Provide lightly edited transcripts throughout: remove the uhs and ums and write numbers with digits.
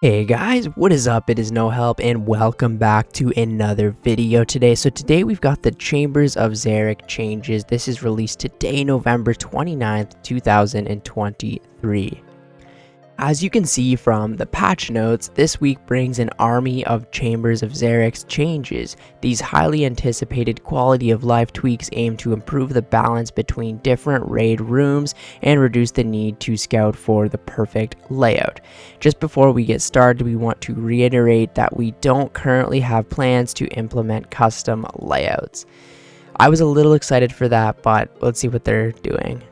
Hey guys, what is up? It is No Help and welcome back to another video today. So today we've got the Chambers of Xeric changes. This is released today, November 29th, 2023. As you can see from the patch notes, this week brings an army of Chambers of Xeric's changes. These highly anticipated quality of life tweaks aim to improve the balance between different raid rooms and reduce the need to scout for the perfect layout. Just before we get started, we want to reiterate that we don't currently have plans to implement custom layouts. I was a little excited for that, but let's see what they're doing.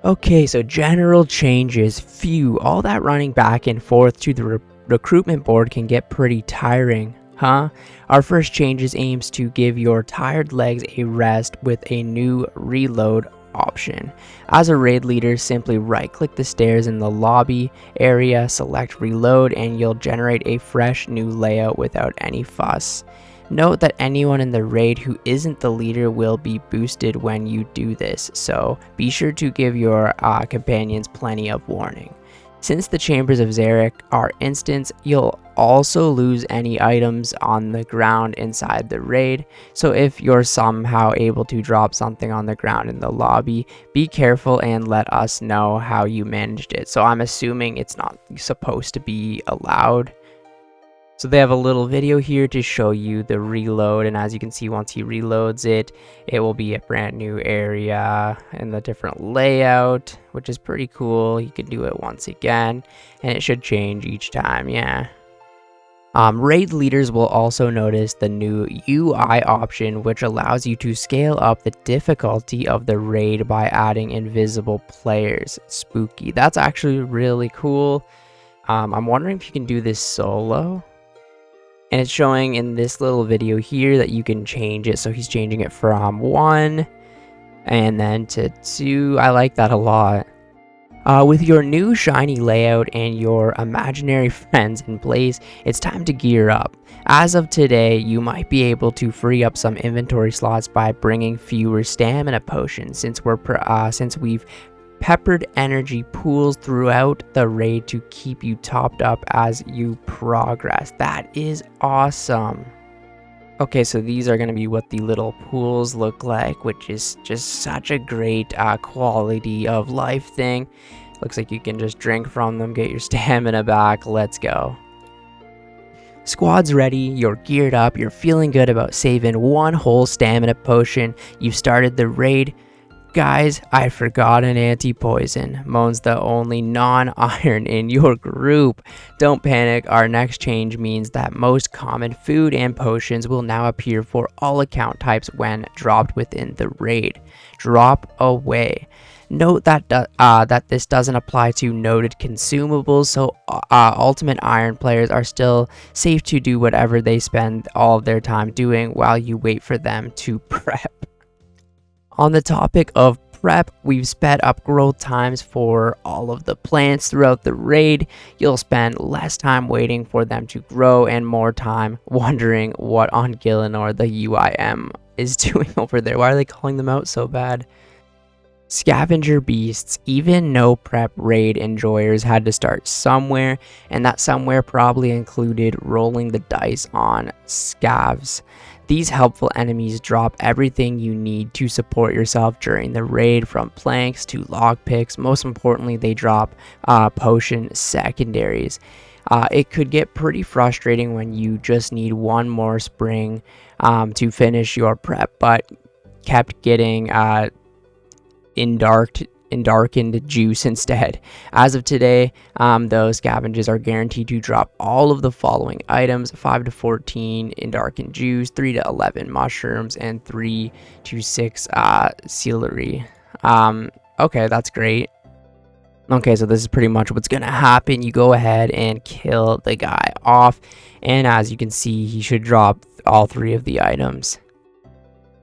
Okay, so general changes. Phew, all that running back and forth to the recruitment board can get pretty tiring, huh? Our first changes aims to give your tired legs a rest with a new reload option. As a raid leader, simply right-click the stairs in the lobby area, select reload, and you'll generate a fresh new layout without any fuss. Note that anyone in the raid who isn't the leader will be boosted when you do this, so be sure to give your companions plenty of warning. Since the Chambers of Xeric are instants, you'll also lose any items on the ground inside the raid, so if you're somehow able to drop something on the ground in the lobby, be careful and let us know how you managed it. So I'm assuming it's not supposed to be allowed. So they have a little video here to show you the reload, and as you can see, once he reloads it, it will be a brand new area in the different layout, which is pretty cool. You can do it once again, and it should change each time, yeah. Raid leaders will also notice the new UI option, which allows you to scale up the difficulty of the raid by adding invisible players. Spooky. That's actually really cool. I'm wondering if you can do this solo. And it's showing in this little video here that you can change it. So he's changing it from 1 and then to 2. I like that a lot. With your new shiny layout and your imaginary friends in place, it's time to gear up. As of today, you might be able to free up some inventory slots by bringing fewer stamina potions, since we've peppered energy pools throughout the raid to keep you topped up as you progress. That is awesome. Okay, so these are going to be what the little pools look like, which is just such a great quality of life thing. Looks like you can just drink from them, get your stamina back. Let's go. Squad's ready, you're geared up, you're feeling good about saving one whole stamina potion. You've started the raid. Guys, I forgot an anti-poison. Moan's the only non-iron in your group. Don't panic, our next change means that most common food and potions will now appear for all account types when dropped within the raid. Drop away. Note that this doesn't apply to noted consumables, so ultimate iron players are still safe to do whatever they spend all of their time doing while you wait for them to prep. On the topic of prep, we've sped up growth times for all of the plants throughout the raid. You'll spend less time waiting for them to grow and more time wondering what on Gillinor the UIM is doing over there. Why are they calling them out so bad? Scavenger Beasts. Even no prep raid enjoyers had to start somewhere, and that somewhere probably included rolling the dice on scavs. These helpful enemies drop everything you need to support yourself during the raid, from planks to lockpicks. Most importantly, they drop potion secondaries. It could get pretty frustrating when you just need one more spring to finish your prep, but kept getting darkened juice instead. As of today, those scavengers are guaranteed to drop all of the following items: 5 to 14 darkened juice, 3 to 11 mushrooms, and 3 to 6 celery. Okay, that's great. Okay, so this is pretty much what's gonna happen. You go ahead and kill the guy off, and as you can see, he should drop all 3 of the items.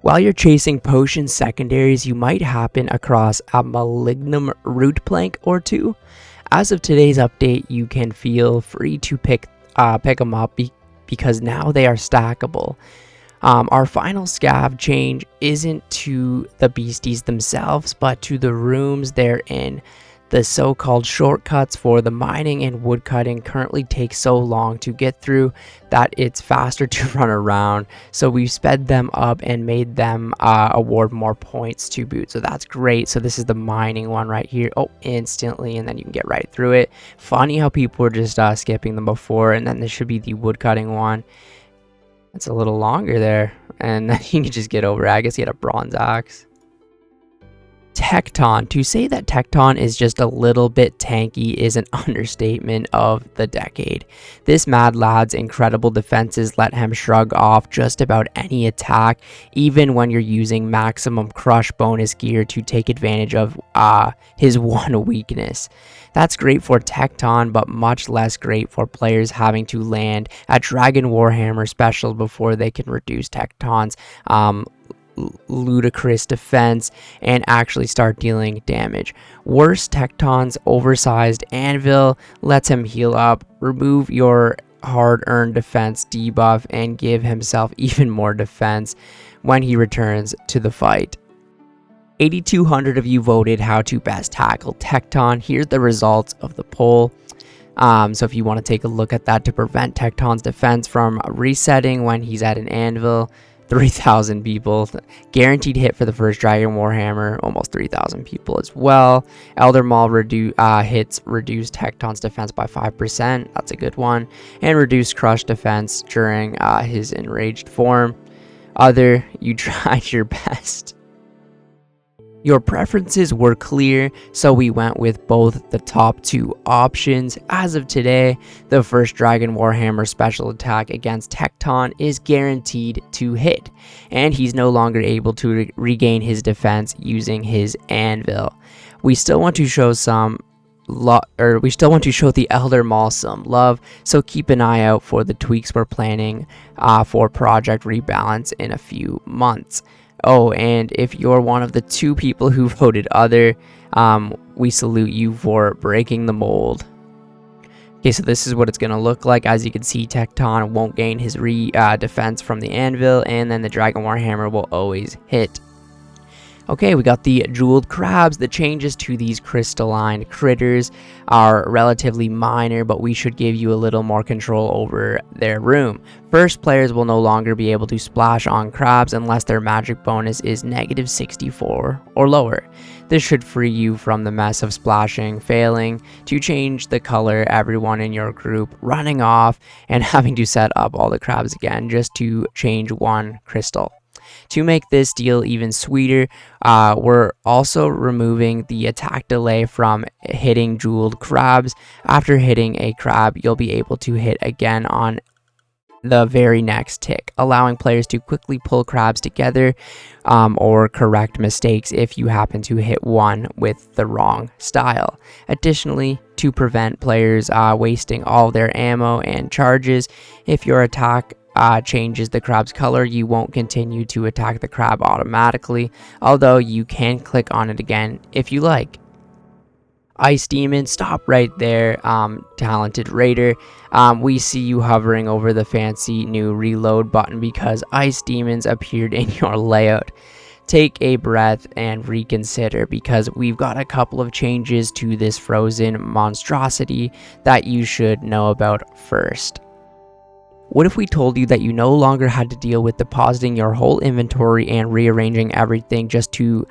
While you're chasing potion secondaries, you might happen across a malignum root plank or 2. As of today's update, you can feel free to pick them up because now they are stackable. Our final scav change isn't to the beasties themselves, but to the rooms they're in. The so-called shortcuts for the mining and woodcutting currently take so long to get through that it's faster to run around, so we've sped them up and made them award more points to boot, so that's great. So this is the mining one right here. Oh, instantly, and then you can get right through it. Funny how people were just skipping them before, and then this should be the woodcutting one. It's a little longer there, and then you can just get over it. I guess he had a bronze axe. Tekon. To say that Tekon is just a little bit tanky is an understatement of the decade. This mad lad's incredible defenses let him shrug off just about any attack, even when you're using maximum crush bonus gear to take advantage of his one weakness. That's great for Tekon, but much less great for players having to land a Dragon Warhammer special before they can reduce Tekon's ludicrous defense and actually start dealing damage. Worse, Tekon's oversized anvil lets him heal up, remove your hard-earned defense debuff, and give himself even more defense when he returns to the fight. 8,200 of you voted how to best tackle Tekon. Here's the results of the poll. So if you want to take a look at that to prevent Tekon's defense from resetting when he's at an anvil, 3,000 people. Guaranteed hit for the first Dragon Warhammer, almost 3,000 people as well. Elder Maul hits reduced Tekon's defense by 5%. That's a good one. And reduced crush defense during his enraged form. Other, you tried your best. Your preferences were clear, so we went with both the top two options. As of today, the first Dragon Warhammer special attack against Tekon is guaranteed to hit, and he's no longer able to regain his defense using his anvil. We still want to show the Elder Maul some love, so keep an eye out for the tweaks we're planning for Project Rebalance in a few months. Oh, and if you're one of the 2 people who voted other, we salute you for breaking the mold. Okay, so this is what it's going to look like. As you can see, Tekon won't gain his defense from the anvil, and then the Dragon Warhammer will always hit. Okay, we got the jeweled crabs. The changes to these crystalline critters are relatively minor, but we should give you a little more control over their room. First, players will no longer be able to splash on crabs unless their magic bonus is -64 or lower. This should free you from the mess of splashing, failing to change the color, everyone in your group running off, and having to set up all the crabs again just to change one crystal. To make this deal even sweeter, we're also removing the attack delay from hitting jeweled crabs. After hitting a crab, you'll be able to hit again on the very next tick, allowing players to quickly pull crabs together or correct mistakes if you happen to hit one with the wrong style. Additionally, to prevent players wasting all their ammo and charges, if your attack changes the crab's color, you won't continue to attack the crab automatically, although you can click on it again if you like. Ice Demon, stop right there, talented raider. We see you hovering over the fancy new reload button because Ice Demons appeared in your layout. Take a breath and reconsider, because we've got a couple of changes to this frozen monstrosity that you should know about first. What if we told you that you no longer had to deal with depositing your whole inventory and rearranging everything just to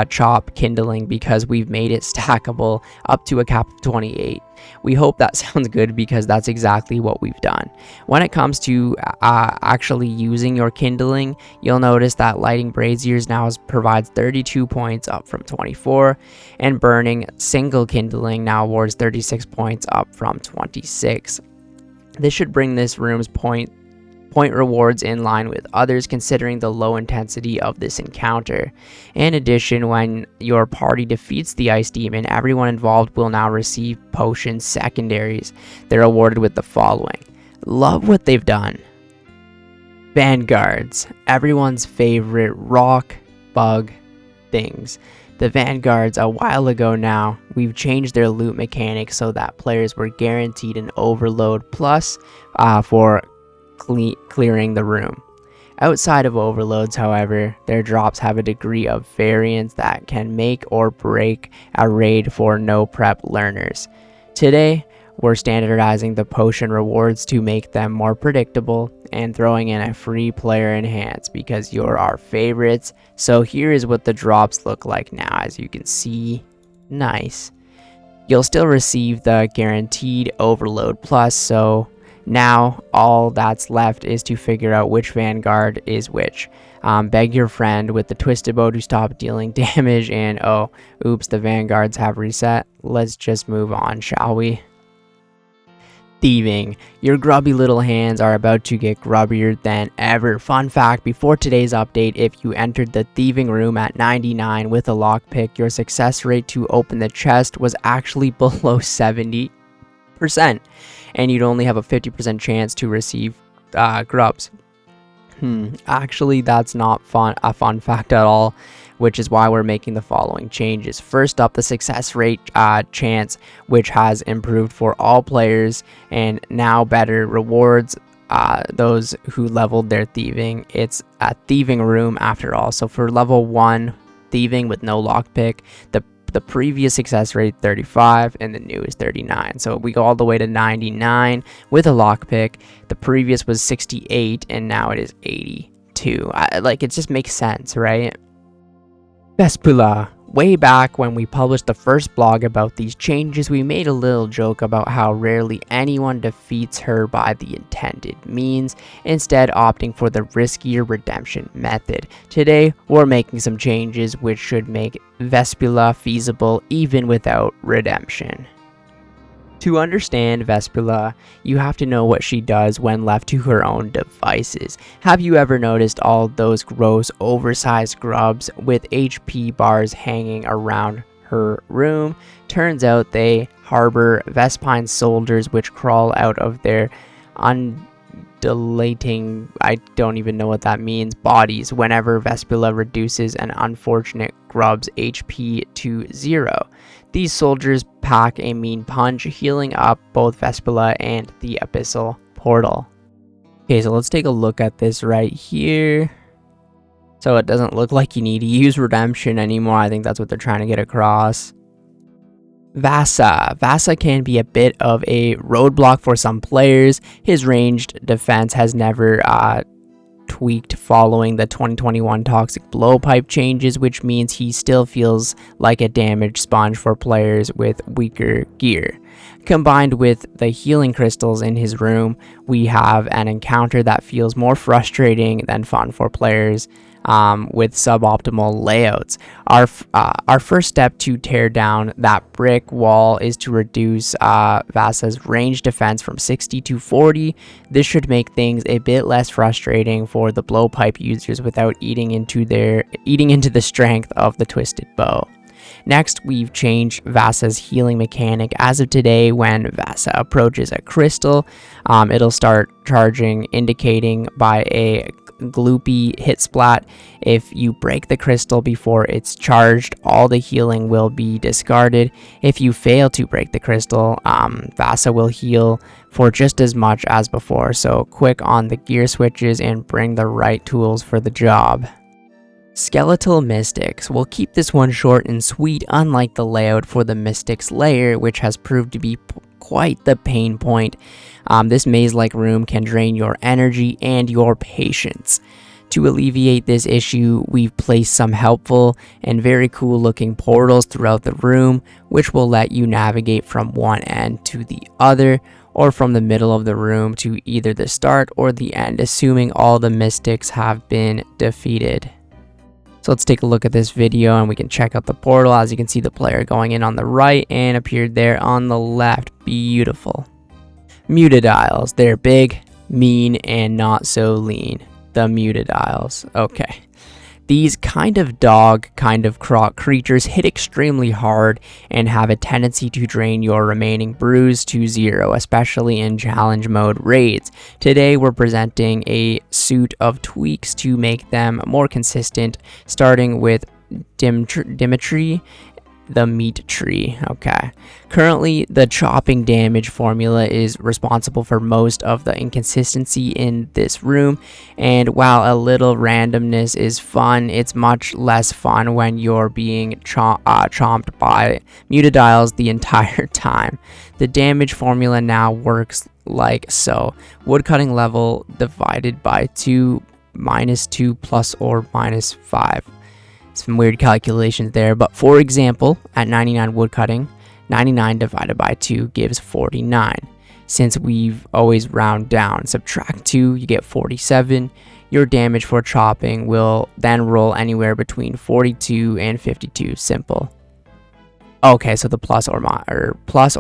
chop kindling, because we've made it stackable up to a cap of 28? We hope that sounds good, because that's exactly what we've done. When it comes to actually using your kindling, you'll notice that lighting braziers now provides 32 points up from 24, and burning single kindling now awards 36 points up from 26. This should bring this room's point rewards in line with others, considering the low intensity of this encounter. In addition, when your party defeats the Ice Demon, everyone involved will now receive potion secondaries. They're awarded with the following. Love what they've done. Vanguards, everyone's favorite rock bug things. The Vanguards, a while ago now, we've changed their loot mechanics so that players were guaranteed an overload plus for clearing the room. Outside of overloads, however, their drops have a degree of variance that can make or break a raid for no prep learners. Today, we're standardizing the potion rewards to make them more predictable and throwing in a free player enhance because you're our favorites. So here is what the drops look like now. As you can see, nice. You'll still receive the guaranteed overload plus, so now all that's left is to figure out which Vanguard is which. Beg your friend with the twisted bow to stop dealing damage, and oh, oops, the Vanguards have reset. Let's just move on, shall we? Thieving. Your grubby little hands are about to get grubbier than ever. Fun fact, before today's update, if you entered the thieving room at 99 with a lockpick, your success rate to open the chest was actually below 70%. And you'd only have a 50% chance to receive grubs. Actually, that's not a fun fact at all, which is why we're making the following changes. First up, the success rate chance, which has improved for all players and now better rewards those who leveled their thieving. It's a thieving room after all. So for level 1 thieving with no lockpick, the previous success rate 35 and the new is 39. So we go all the way to 99 with a lockpick. The previous was 68 and now it is 82. It just makes sense, right? Vespula. Way back when we published the first blog about these changes, we made a little joke about how rarely anyone defeats her by the intended means, instead opting for the riskier redemption method. Today, we're making some changes which should make Vespula feasible even without redemption. To understand Vespula, you have to know what she does when left to her own devices. Have you ever noticed all those gross, oversized grubs with HP bars hanging around her room? Turns out they harbor Vespine soldiers which crawl out of their undulating, I don't even know what that means, bodies whenever Vespula reduces an unfortunate grub's HP to 0. These soldiers pack a mean punch, healing up both Vespula and the Abyssal Portal. Okay, so let's take a look at this right here. So it doesn't look like you need to use redemption anymore. I think that's what they're trying to get across. Vasa. Vasa can be a bit of a roadblock for some players. His ranged defense has never tweaked following the 2021 toxic blowpipe changes, which means he still feels like a damage sponge for players with weaker gear. Combined with the healing crystals in his room, we have an encounter that feels more frustrating than fun for players with suboptimal layouts. Our first step to tear down that brick wall is to reduce Vasa's range defense from 60 to 40. This should make things a bit less frustrating for the blowpipe users without eating into the strength of the twisted bow. Next, we've changed Vasa's healing mechanic. As of today, when Vasa approaches a crystal, it'll start charging, indicating by a gloopy hit splat. If you break the crystal before it's charged, all the healing will be discarded. If you fail to break the crystal, Vasa will heal for just as much as before. So quick on the gear switches and bring the right tools for the job. Skeletal Mystics. We'll keep this one short and sweet, unlike the layout for the Mystics layer, which has proved to be quite the pain point. This maze-like room can drain your energy and your patience. To alleviate this issue, we've placed some helpful and very cool looking portals throughout the room, which will let you navigate from one end to the other, or from the middle of the room to either the start or the end, assuming all the mystics have been defeated. So let's take a look at this video and we can check out the portal. As you can see, the player going in on the right and appeared there on the left. Beautiful. Muted Isles. They're big, mean, and not so lean. The Muted Isles. Okay. These kind of dog, kind of croc creatures hit extremely hard and have a tendency to drain your remaining brews to 0, especially in challenge mode raids. Today we're presenting a suit of tweaks to make them more consistent, starting with Dimitri. the meat tree. Okay. Currently, the chopping damage formula is responsible for most of the inconsistency in this room, and while a little randomness is fun, it's much less fun when you're being chomped by mutadiles the entire time. The damage formula now works like so: woodcutting level divided by 2 minus 2 plus or minus 5. Some weird calculations there, but for example, at 99 woodcutting, 99 divided by 2 gives 49. Since we've always round down, subtract 2, you get 47. Your damage for chopping will then roll anywhere between 42 and 52. Simple. Okay, so the plus or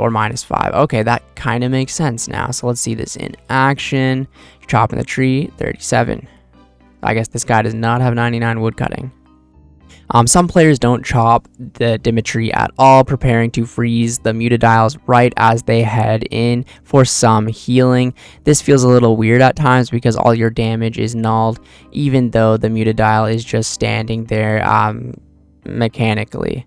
minus 5. Okay, that kind of makes sense now. So let's see this in action. You're chopping the tree, 37. I guess this guy does not have 99 woodcutting. Some players don't chop the Dimitri at all, preparing to freeze the mutadiles right as they head in for some healing. This feels a little weird at times because all your damage is nulled, even though the mutadile is just standing there mechanically.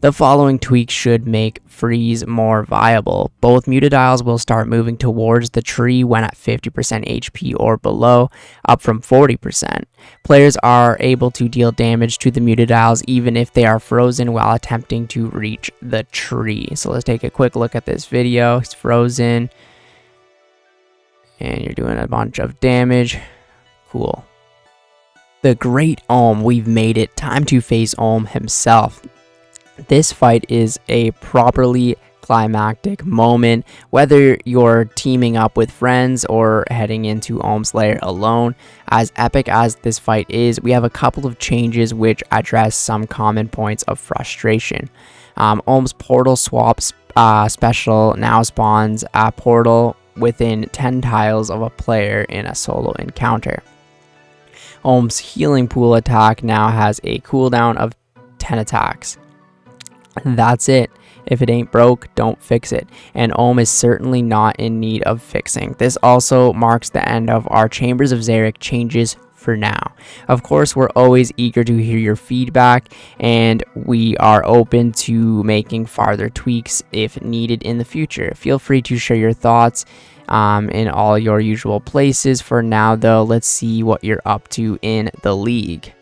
The following tweaks should make freeze more viable. Both mutadiles will start moving towards the tree when at 50% HP or below, up from 40%. Players are able to deal damage to the mutadiles even if they are frozen while attempting to reach the tree. So let's take a quick look at this video. It's frozen, and you're doing a bunch of damage. Cool. The Great Ohm, we've made it. Time to face Ohm himself. This fight is a properly climactic moment, whether you're teaming up with friends or heading into Ohm's lair alone. As epic as this fight is, we have a couple of changes which address some common points of frustration. Ohm's portal swaps special now spawns a portal within 10 tiles of a player in a solo encounter. Ohm's healing pool attack now has a cooldown of 10 attacks. That's it. If it ain't broke, don't fix it. And Ohm is certainly not in need of fixing. This also marks the end of our Chambers of Xeric changes for now. Of course, we're always eager to hear your feedback, and we are open to making farther tweaks if needed in the future. Feel free to share your thoughts in all your usual places. For now, though, let's see what you're up to in the league.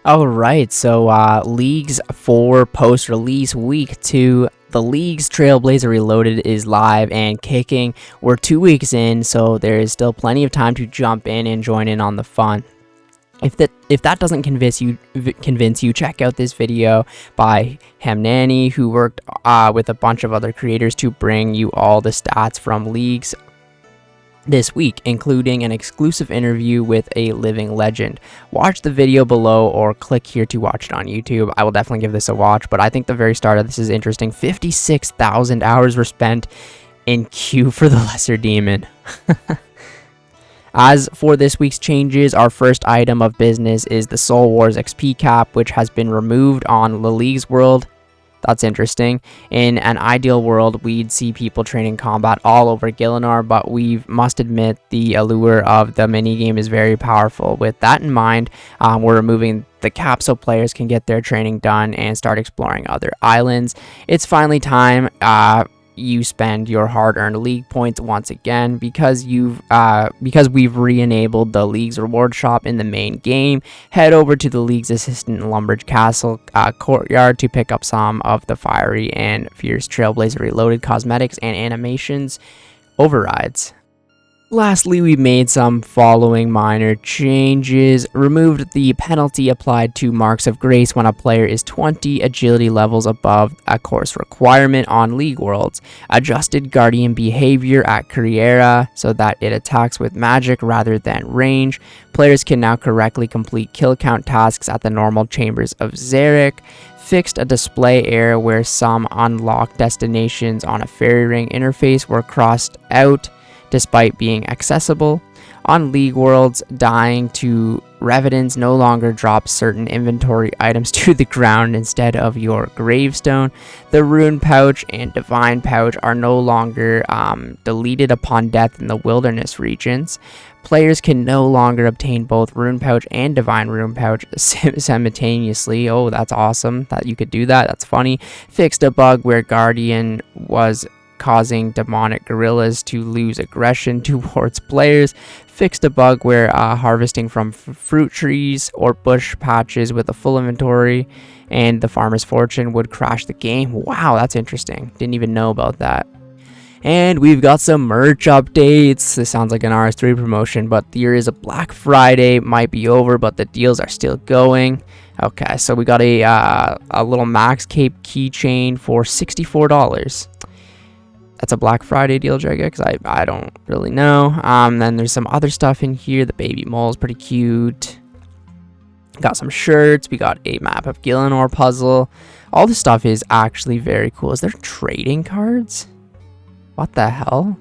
Alright, so leagues for post-release week 2. The league's Trailblazer Reloaded is live and kicking. We're 2 weeks in, so there is still plenty of time to jump in and join in on the fun. If that doesn't convince you, check out this video by Hemnani, who worked with a bunch of other creators to bring you all the stats from leagues this week, including an exclusive interview with a living legend. Watch the video below or click here to watch it on YouTube. I will definitely give this a watch, but I think the very start of this is interesting. 56,000 hours were spent in queue for the Lesser Demon. As for this week's changes, our first item of business is the Soul Wars XP cap, which has been removed on the League's world. That's interesting. In an ideal world, we'd see people training combat all over Gilinar, but we must admit the allure of the minigame is very powerful. With that in mind, we're removing the cap so players can get their training done and start exploring other islands. It's finally time you spend your hard-earned league points once again because we've re-enabled the league's reward shop in the main game. Head over to the league's assistant Lumbridge Castle courtyard to pick up some of the fiery and fierce Trailblazer Reloaded cosmetics and animations overrides. Lastly, we made some following minor changes. Removed the penalty applied to Marks of Grace when a player is 20 agility levels above a course requirement on League Worlds. Adjusted Guardian behavior at Carriera so that it attacks with magic rather than range. Players can now correctly complete kill count tasks at the normal Chambers of Xeric. Fixed a display error where some unlocked destinations on a fairy ring interface were crossed out despite being accessible. On League Worlds, dying to Revenants no longer drop certain inventory items to the ground instead of your gravestone. The Rune Pouch and Divine Pouch are no longer deleted upon death in the wilderness regions. Players can no longer obtain both Rune Pouch and Divine Rune Pouch simultaneously. Oh, that's awesome that you could do that. That's funny. Fixed a bug where Guardian was causing demonic gorillas to lose aggression towards players. Fixed a bug where harvesting from fruit trees or bush patches with a full inventory and the farmer's fortune would crash the game. Wow, that's interesting. Didn't even know about that. And we've got some merch updates. This sounds like an RS3 promotion, but there is a Black Friday. Might be over, but the deals are still going. Okay, so we got a little Max Cape keychain for $64. That's a Black Friday deal, I guess, because I don't really know. Then there's some other stuff in here. The baby mole is pretty cute. Got some shirts. We got a map of Gillinor puzzle. All this stuff is actually very cool. Is there trading cards? What the hell?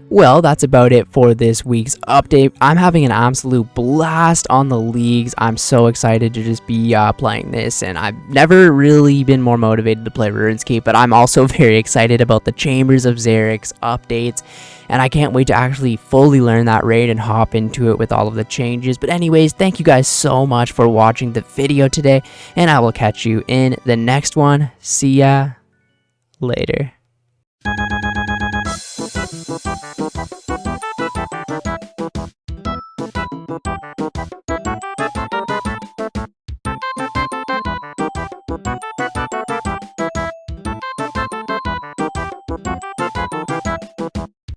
Well, that's about it for this week's update. I'm having an absolute blast on the leagues. I'm so excited to just be playing this, and I've never really been more motivated to play Runescape, but I'm also very excited about the Chambers of Xeric's updates, and I can't wait to actually fully learn that raid and hop into it with all of the changes. But anyways, thank you guys so much for watching the video today, and I will catch you in the next one. See ya later.